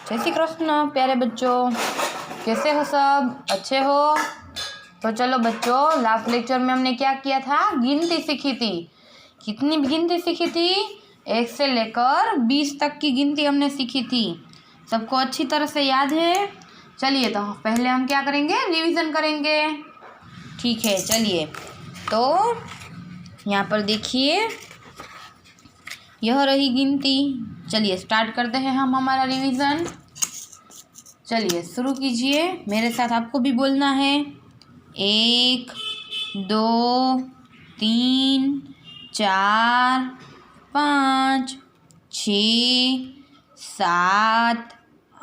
जय श्री कृष्ण प्यारे बच्चों, कैसे हो सब? अच्छे हो? तो चलो बच्चों, लास्ट लेक्चर में हमने क्या किया था? गिनती सीखी थी। कितनी गिनती सीखी थी? 1 से लेकर 20 तक की गिनती हमने सीखी थी। सबको अच्छी तरह से याद है? चलिए, तो पहले हम क्या करेंगे? रिवीजन करेंगे। ठीक है, चलिए। तो यहाँ पर देखिए, यह रही गिनती। चलिए स्टार्ट करते हैं हम हमारा रिवीजन। चलिए शुरू कीजिए, मेरे साथ आपको भी बोलना है। 1 2 3 4 5 6 7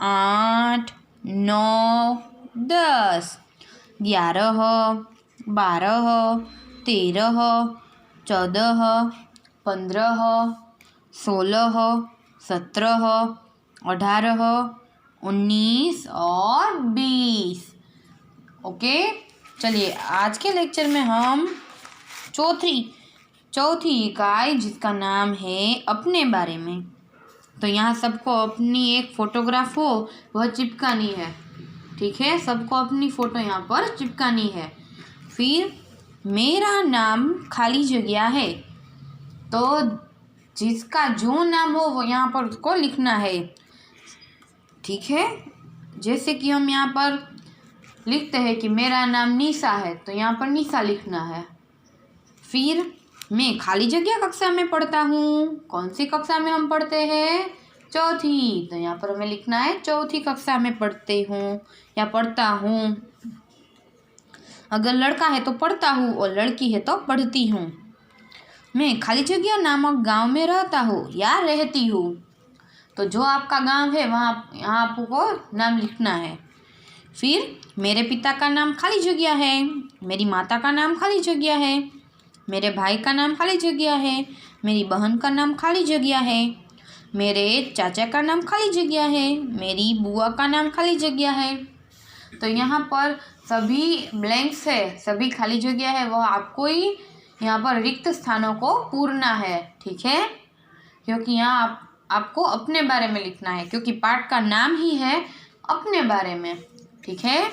8 9 10 11 12 13 14 15 16 17 18 19 और 20। ओके, चलिए आज के लेक्चर में हम चौथी इकाई, जिसका नाम है अपने बारे में। तो यहाँ सबको अपनी एक फ़ोटोग्राफ हो वह चिपकानी है। ठीक है, सबको अपनी फ़ोटो यहाँ पर चिपकानी है। फिर मेरा नाम खाली जगह है, तो जिसका जो नाम हो वो यहाँ पर उसको लिखना है। ठीक है, जैसे कि हम यहाँ पर लिखते हैं कि मेरा नाम निशा है, तो यहाँ पर निशा लिखना है। फिर मैं खाली जगह कक्षा में पढ़ता हूँ। कौन सी कक्षा में हम पढ़ते हैं? चौथी। तो यहाँ पर हमें लिखना है चौथी कक्षा में पढ़ते हूँ या पढ़ता हूँ। अगर लड़का है तो पढ़ता हूँ और लड़की है तो पढ़ती हूँ। मैं खाली जगह नामक गांव में रहता हूँ या रहती हूँ। तो जो आपका गांव है वहाँ यहाँ आपको नाम लिखना है। फिर मेरे पिता का नाम खाली जगह है, मेरी माता का नाम खाली जगह है, मेरे भाई का नाम खाली जगह है, मेरी बहन का नाम खाली जगह है, मेरे चाचा का नाम खाली जगह है, मेरी बुआ का नाम खाली जगह है। तो यहाँ पर सभी ब्लैंक्स है, सभी खाली जगह है, वह आपको ही यहाँ पर रिक्त स्थानों को पूरना है। ठीक है, क्योंकि यहाँ आपको अपने बारे में लिखना है, क्योंकि पाठ का नाम ही है अपने बारे में। ठीक है,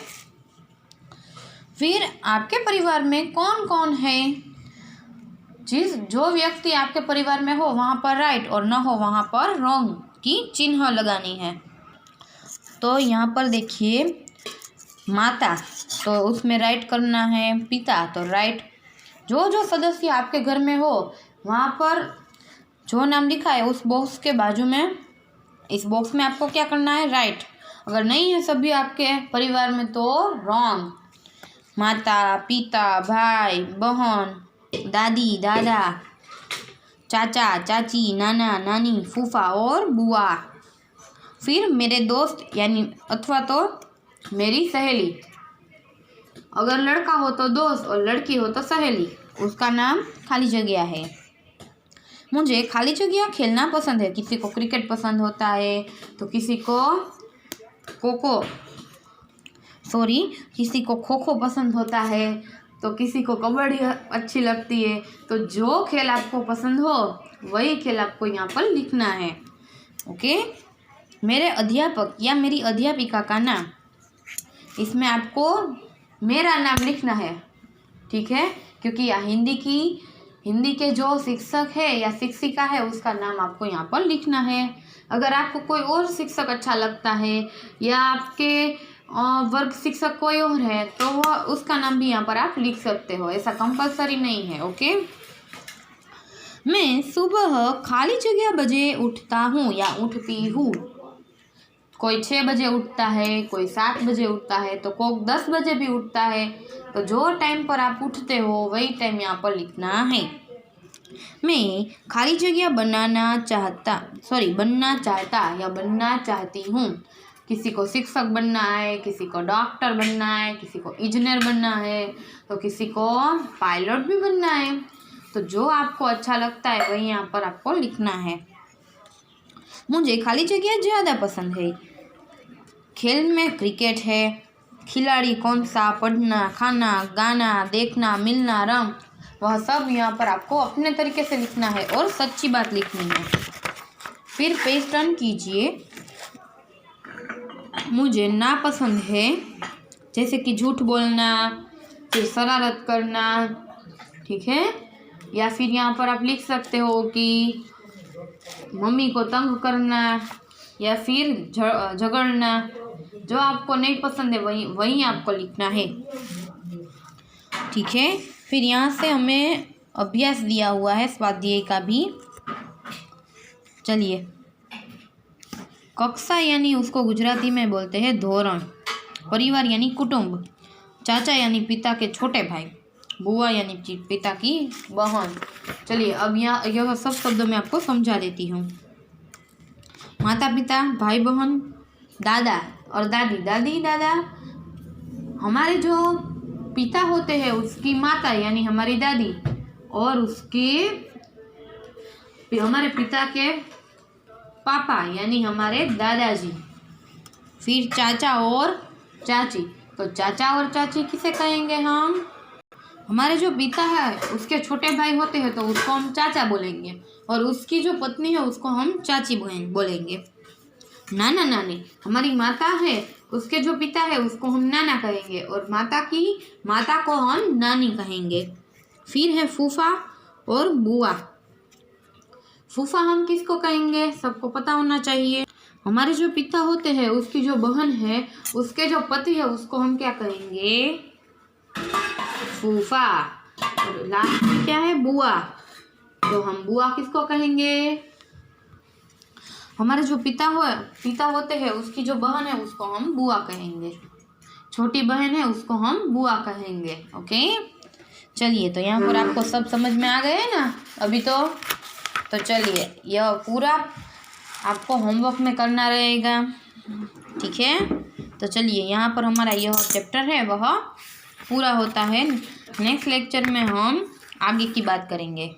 फिर आपके परिवार में कौन कौन है? जो व्यक्ति आपके परिवार में हो वहाँ पर राइट और न हो वहाँ पर रॉन्ग की चिन्ह लगानी है। तो यहाँ पर देखिए, माता तो उसमें राइट करना है, पिता तो राइट। जो सदस्य आपके घर में हो वहाँ पर जो नाम लिखा है उस बॉक्स के बाजू में, इस बॉक्स में आपको क्या करना है? राइट। अगर नहीं है सभी आपके परिवार में तो रॉन्ग। माता, पिता, भाई, बहन, दादी, दादा, चाचा, चाची, नाना, नानी, फूफा और बुआ। फिर मेरे दोस्त यानी अथवा तो मेरी सहेली। अगर लड़का हो तो दोस्त और लड़की हो तो सहेली, उसका नाम खाली जगह है। मुझे खाली जगह खेलना पसंद है। किसी को क्रिकेट पसंद होता है तो किसी को खो खो पसंद होता है, तो किसी को कबड्डी अच्छी लगती है। तो जो खेल आपको पसंद हो वही खेल आपको यहाँ पर लिखना है। ओके, मेरे अध्यापक या मेरी अध्यापिका का नाम, इसमें आपको मेरा नाम लिखना है। ठीक है, क्योंकि हिंदी के जो शिक्षक है या शिक्षिका है उसका नाम आपको यहाँ पर लिखना है। अगर आपको कोई और शिक्षक अच्छा लगता है या आपके वर्ग शिक्षक कोई और है तो वह उसका नाम भी यहाँ पर आप लिख सकते हो, ऐसा कंपलसरी नहीं है। ओके, मैं सुबह खाली जगह बजे उठता हूँ या उठती हूँ। कोई 6 बजे उठता है, कोई 7 बजे उठता है, तो कोई 10 बजे भी उठता है। तो जो टाइम पर आप उठते हो वही टाइम यहाँ पर लिखना है। मैं खाली जगह बनना चाहता या बनना चाहती हूँ। किसी को शिक्षक बनना है, किसी को डॉक्टर बनना है, किसी को इंजीनियर बनना है, तो किसी को पायलट भी बनना है। तो जो आपको अच्छा लगता है वही यहाँ पर आपको लिखना है। मुझे खाली जगह ज़्यादा पसंद है। खेल में क्रिकेट है। खिलाड़ी कौन सा? पढ़ना, खाना, गाना, देखना, मिलना, रंग, वह सब यहाँ पर आपको अपने तरीके से लिखना है और सच्ची बात लिखनी है। फिर पेज टर्न कीजिए। मुझे नापसंद है, जैसे कि झूठ बोलना, फिर शरारत करना, ठीक है। या फिर यहाँ पर आप लिख सकते हो कि मम्मी को तंग करना या फिर झगड़ना। जो आपको नहीं पसंद है वही वही आपको लिखना है, ठीक है। फिर यहाँ से हमें अभ्यास दिया हुआ है स्वाध्याय का भी। चलिए, कक्षा यानी उसको गुजराती में बोलते हैं धोरण। परिवार यानी कुटुंब। चाचा यानी पिता के छोटे भाई। बुआ यानी पिता की बहन। चलिए अब यह सब शब्दों में आपको समझा देती हूँ। माता पिता, भाई बहन, दादा और दादी। दादी दादा हमारे जो पिता होते हैं उसकी माता यानी हमारी दादी, और हमारे पिता के पापा यानी हमारे दादाजी। फिर चाचा और चाची, तो चाचा और चाची किसे कहेंगे हम? हमारे जो पिता है उसके छोटे भाई होते हैं तो उसको हम चाचा बोलेंगे, और उसकी जो पत्नी है उसको हम चाची बोलेंगे। नाना नानी, हमारी माता है उसके जो पिता है उसको हम नाना कहेंगे, और माता को हम नानी कहेंगे। फिर है फूफा और बुआ। फूफा हम किसको कहेंगे? सबको पता होना चाहिए। हमारे जो पिता होते हैं उसकी जो बहन है उसके जो पति है उसको हम क्या कहेंगे? फूफा। और लास्ट में क्या है? बुआ। तो हम बुआ किसको कहेंगे? हमारे जो पिता होते हैं उसकी जो बहन है उसको हम बुआ कहेंगे। छोटी बहन है उसको हम बुआ कहेंगे। ओके, चलिए तो यहाँ पर आपको सब समझ में आ गए ना अभी तो चलिए यह पूरा आपको होमवर्क में करना रहेगा, ठीक है। तो चलिए यहाँ पर हमारा यह चैप्टर है वह पूरा होता है। नेक्स्ट लेक्चर में हम आगे की बात करेंगे।